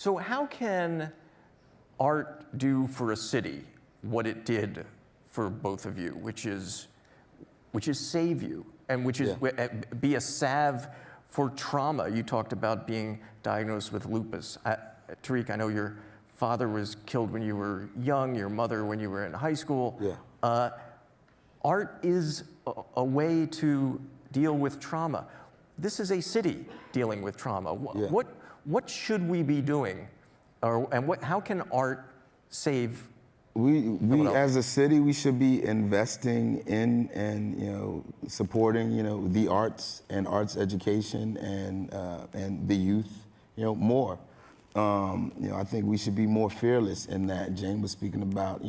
So how can art do for a city what it did for both of you, which is save you, and which is be a salve for trauma? You talked about being diagnosed with lupus. Tariq, I know your father was killed when you were young, your mother when you were in high school. Yeah. Art is a way to deal with trauma. This is a city dealing with trauma. Yeah. What should we be doing, and how can art save? We as a city, we should be investing in and supporting the arts and arts education and the youth more. I think we should be more fearless in that. Jane was speaking about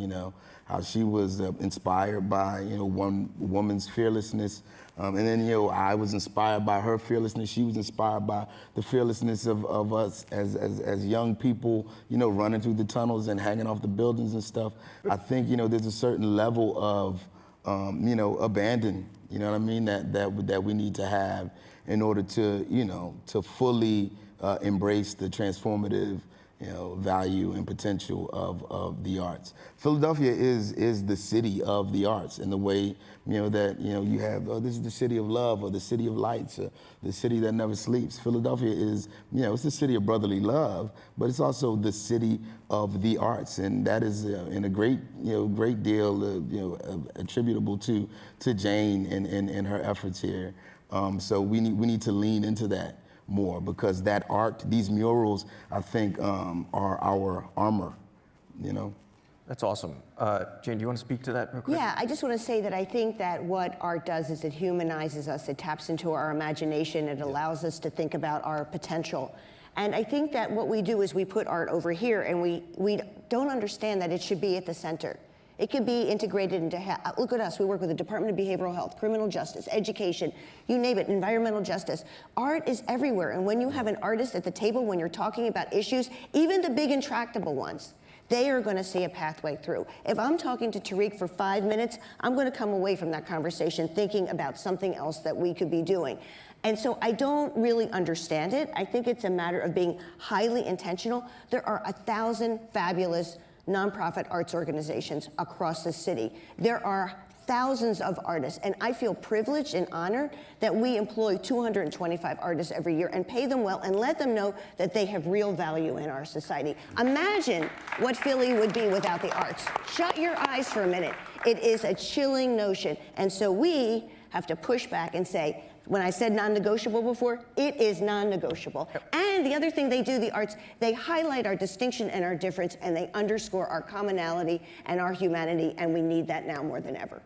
how she was inspired by one woman's fearlessness, and then I was inspired by her fearlessness. She was inspired by the fearlessness of us as young people, running through the tunnels and hanging off the buildings and stuff. I think there's a certain level of abandon, what I mean, that we need to have in order to to fully embrace the transformative value and potential of the arts. Philadelphia is the city of the arts in the way that you have this is the city of love, or the city of lights, or the city that never sleeps. Philadelphia is it's the city of brotherly love, but it's also the city of the arts, and that is in a great deal attributable to Jane and her efforts here. So we need to lean into that more, because that art, these murals, I think are our armor, That's awesome. Jane, do you want to speak to that real quick? Yeah, I just want to say that I think that what art does is it humanizes us, it taps into our imagination, it allows us to think about our potential. And I think that what we do is we put art over here, and we don't understand that it should be at the center. It could be integrated into, look at us, we work with the Department of Behavioral Health, criminal justice, education, you name it, environmental justice. Art is everywhere, and when you have an artist at the table, when you're talking about issues, even the big intractable ones, they are going to see a pathway through. If I'm talking to Tariq for 5 minutes, I'm going to come away from that conversation thinking about something else that we could be doing. And so I don't really understand it. I think it's a matter of being highly intentional. There are 1,000 fabulous nonprofit arts organizations across the city. There are thousands of artists, and I feel privileged and honored that we employ 225 artists every year and pay them well and let them know that they have real value in our society. Imagine what Philly would be without the arts. Shut your eyes for a minute. It is a chilling notion, and so we have to push back and say, when I said non-negotiable before, it is non-negotiable. And the other thing they do, the arts, they highlight our distinction and our difference, and they underscore our commonality and our humanity, and we need that now more than ever.